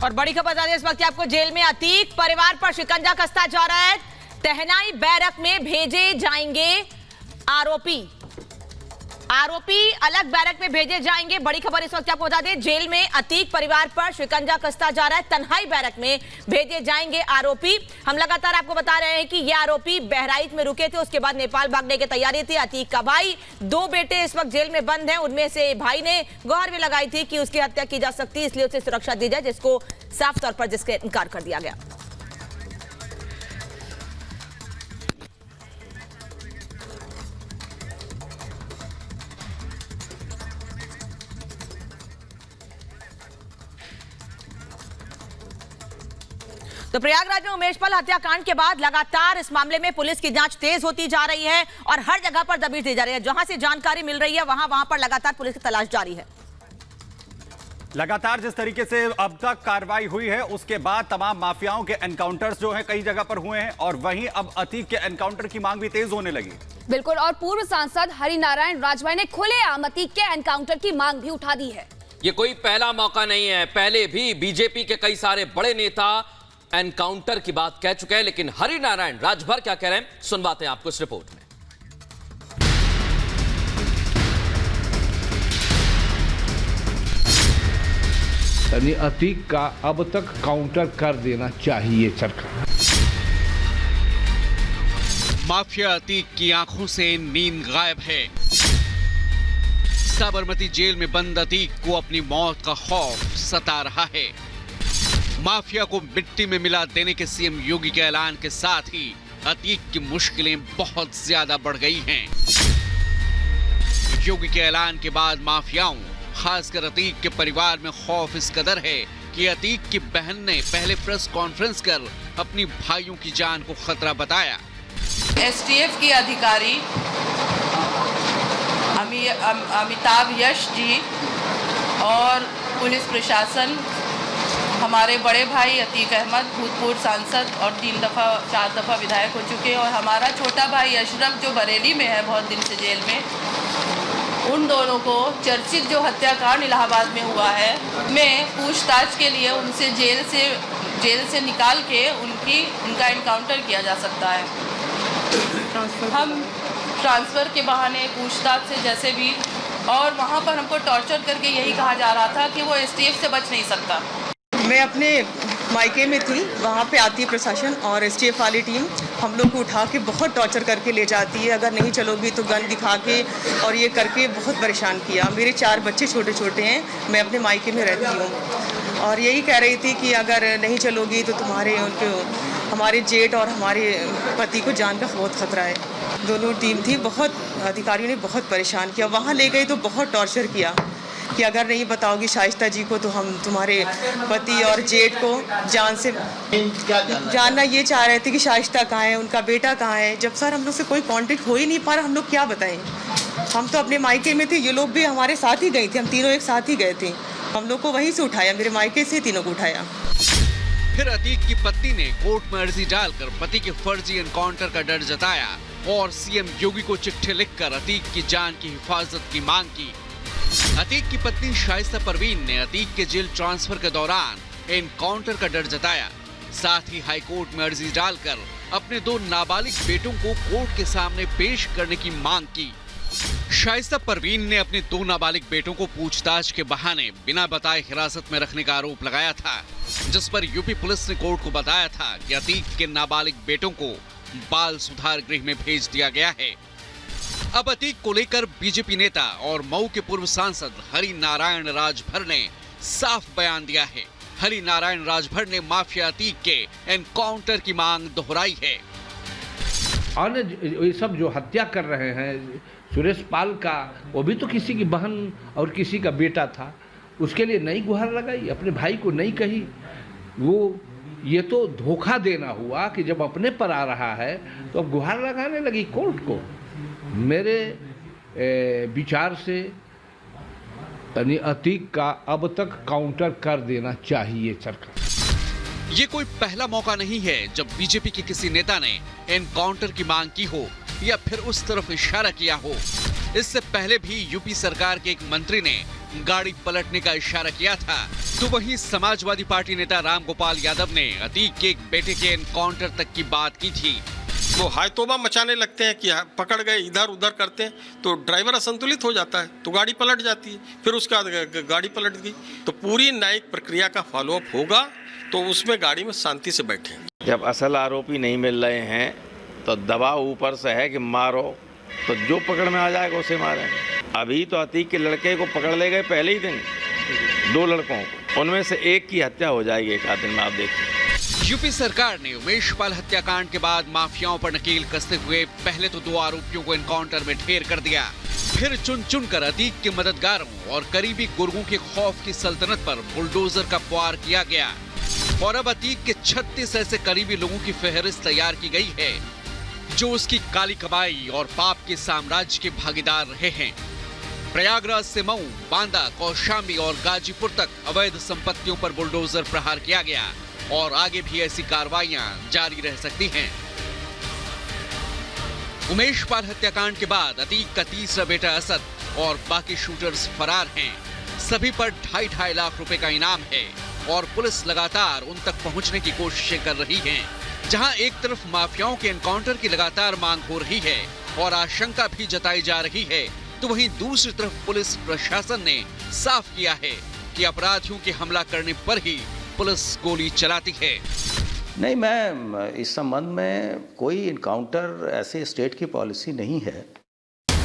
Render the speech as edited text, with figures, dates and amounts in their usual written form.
और बड़ी खबर बता दें इस वक्त आपको, जेल में अतीक परिवार पर शिकंजा कसता जा रहा है। तहनाई बैरक में भेजे जाएंगे आरोपी अलग बैरक में भेजे जाएंगे। बड़ी खबर इस वक्त आपको बता दें, जेल में अतीक परिवार पर शिकंजा कसता जा रहा है। तन्हाई बैरक में भेजे जाएंगे आरोपी। हम लगातार आपको बता रहे हैं कि ये आरोपी बहराइच में रुके थे, उसके बाद नेपाल भागने की तैयारी थी। अतीक का भाई, 2 बेटे इस वक्त जेल में बंद हैं। उनमें से भाई ने गुहार भी लगाई थी कि उसकी हत्या की जा सकती है, इसलिए उसे सुरक्षा दी जाए, जिसको साफ तौर पर जिसके इनकार कर दिया गया। तो प्रयागराज में उमेश पाल हत्याकांड के बाद लगातार इस मामले में पुलिस की जांच तेज होती जा रही है और हर जगह पर दबिश दी जा रही है। जहां से जानकारी मिल रही है वहां पर लगातार पुलिस की तलाश जारी है। लगातार जिस तरीके से अब तक कार्रवाई हुई है, उसके बाद तमाम माफियाओं के एनकाउंटर्स जो हैं कई जगह पर हुए हैं और वहीं अब अतीक के एनकाउंटर की मांग भी तेज होने लगी। बिल्कुल, और पूर्व सांसद हरिनारायण राजभाई ने खुलेआम अतीक के एनकाउंटर की मांग भी उठा दी है। ये कोई पहला मौका नहीं है, पहले भी बीजेपी के कई सारे बड़े नेता एनकाउंटर की बात कह चुके हैं, लेकिन हरिनारायण राजभर क्या कह रहे हैं सुनवाते हैं आपको इस रिपोर्ट में। यानी अतीक का अब तक काउंटर कर देना चाहिए सरकार। माफिया अतीक की आंखों से नींद गायब है। साबरमती जेल में बंद अतीक को अपनी मौत का खौफ सता रहा है। माफिया को मिट्टी में मिला देने के सीएम योगी के ऐलान के साथ ही अतीक की मुश्किलें बहुत ज्यादा बढ़ गई हैं। योगी के ऐलान के बाद माफियाओं, खासकर अतीक के परिवार में खौफ इस कदर है कि अतीक की बहन ने पहले प्रेस कॉन्फ्रेंस कर अपनी भाइयों की जान को खतरा बताया। एसटीएफ के अधिकारी अमिताभ यश जी और पुलिस प्रशासन, हमारे बड़े भाई अतीक अहमद, भूतपूर्व सांसद और 4 दफा विधायक हो चुके हैं, और हमारा छोटा भाई अशरफ जो बरेली में है बहुत दिन से जेल में, उन दोनों को चर्चित जो हत्याकांड इलाहाबाद में हुआ है में पूछताछ के लिए उनसे जेल से निकाल के उनका एनकाउंटर किया जा सकता है। हम ट्रांसफ़र के बहाने, पूछताछ से जैसे भी, और वहाँ पर हमको टॉर्चर करके यही कहा जा रहा था कि वो एसटीएफ से बच नहीं सकता। मैं अपने मायके में थी, वहाँ पे आती है प्रशासन और एसटीएफ वाली टीम, हम लोग को उठा के बहुत टॉर्चर करके ले जाती है। अगर नहीं चलोगी तो गन दिखा के और ये करके बहुत परेशान किया। मेरे 4 बच्चे छोटे छोटे हैं, मैं अपने मायके में रहती हूँ और यही कह रही थी कि अगर नहीं चलोगी तो हमारे जेठ और हमारे पति को जान का बहुत खतरा है। दोनों टीम थी, बहुत अधिकारियों ने बहुत परेशान किया। वहाँ ले गए तो बहुत टॉर्चर किया कि अगर नहीं बताओगी शाइस्ता जी को तो हम तुम्हारे पति और जेठ को जान से जानना ये चाह रहे थे कि शाइस्ता कहाँ है, उनका बेटा कहाँ है। जब सर हम लोग से कोई कांटेक्ट हो ही नहीं पा रहा, हम लोग क्या बताएं। हम तो अपने मायके में थे, ये लोग भी हमारे साथ ही गए थे, हम तीनों एक साथ ही गए थे। हम लोग को वहीं से उठाया, मेरे मायके से तीनों को उठाया। फिर अतीक की पत्नी ने कोर्ट में अर्जी डालकर पति के फर्जी एनकाउंटर का डर जताया और सीएम योगी को चिट्ठी लिखकर अतीक की जान की हिफाजत की मांग की। अतीक की पत्नी शाइस्ता परवीन ने अतीक के जेल ट्रांसफर के दौरान एनकाउंटर का डर जताया। साथ ही हाईकोर्ट में अर्जी डालकर अपने 2 नाबालिग बेटों को कोर्ट के सामने पेश करने की मांग की। शाइस्ता परवीन ने अपने 2 नाबालिग बेटों को पूछताछ के बहाने बिना बताए हिरासत में रखने का आरोप लगाया था, जिस पर यूपी पुलिस ने कोर्ट को बताया था कि अतीक के नाबालिग बेटों को बाल सुधार गृह में भेज दिया गया है। अब अतीक को लेकर बीजेपी नेता और मऊ के पूर्व सांसद हरिनारायण राजभर ने साफ बयान दिया है। हरिनारायण राजभर ने माफिया अतीक के एनकाउंटर की मांग दोहराई है। और ये सब जो हत्या कर रहे हैं, सुरेश पाल का, वो भी तो किसी की बहन और किसी का बेटा था, उसके लिए नई गुहार लगाई, अपने भाई को नहीं कही। वो ये तो धोखा देना हुआ कि जब अपने पर आ रहा है तो अब गुहार लगाने लगी कोर्ट को। मेरे विचार से तनी अतीक का अब तक काउंटर कर देना चाहिए सरकार। ये कोई पहला मौका नहीं है जब बीजेपी के किसी नेता ने एनकाउंटर की मांग की हो या फिर उस तरफ इशारा किया हो। इससे पहले भी यूपी सरकार के एक मंत्री ने गाड़ी पलटने का इशारा किया था। तो वहीं समाजवादी पार्टी नेता रामगोपाल यादव ने अतीक के एक बेटे के एनकाउंटर तक की बात की थी। वो हाय तौबा मचाने लगते हैं कि पकड़ गए, इधर उधर करते हैं तो ड्राइवर असंतुलित हो जाता है तो गाड़ी पलट जाती है, फिर उसके बाद गाड़ी पलट गई। तो पूरी न्यायिक प्रक्रिया का फॉलोअप होगा तो उसमें गाड़ी में शांति से बैठे। जब असल आरोपी नहीं मिल रहे हैं तो दबाव ऊपर से है कि मारो, तो जो पकड़ में आ जाएगा उसे मारेंगे। अभी तो अतीक के लड़के को पकड़ ले गए पहले ही दिन, 2 लड़कों को, उनमें से एक की हत्या हो जाएगी एक आध दिन में, आप देखिए। यूपी सरकार ने उमेश पाल हत्याकांड के बाद माफियाओं पर नकेल कसते हुए पहले तो 2 आरोपियों को एनकाउंटर में ढेर कर दिया, फिर चुन चुन कर अतीक के मददगारों और करीबी गुर्गों के खौफ की सल्तनत पर बुलडोजर का प्रहार किया गया। और अब अतीक के 36 ऐसे करीबी लोगों की फहरिस्त तैयार की गई है जो उसकी काली कमाई और पाप के साम्राज्य के भागीदार रहे हैं। प्रयागराज से मऊ, बांदा, कौशाम्बी और गाजीपुर तक अवैध संपत्तियों पर बुलडोजर प्रहार किया गया और आगे भी ऐसी कार्रवाइयां जारी रह सकती हैं। उमेश पाल हत्याकांड के बाद अतीक का तीसरा बेटा असद और बाकी शूटर्स फरार हैं। सभी पर 2.5 लाख रुपए का इनाम है और पुलिस लगातार उन तक पहुंचने की कोशिशें कर रही है। जहां एक तरफ माफियाओं के एनकाउंटर की लगातार मांग हो रही है और आशंका भी जताई जा रही है, तो वहीं दूसरी तरफ पुलिस प्रशासन ने साफ किया है कि अपराधियों के हमला करने पर ही पुलिस गोली चलाती है। नहीं, मैं इस संबंध में कोई इनकाउंटर ऐसे स्टेट की पॉलिसी नहीं है।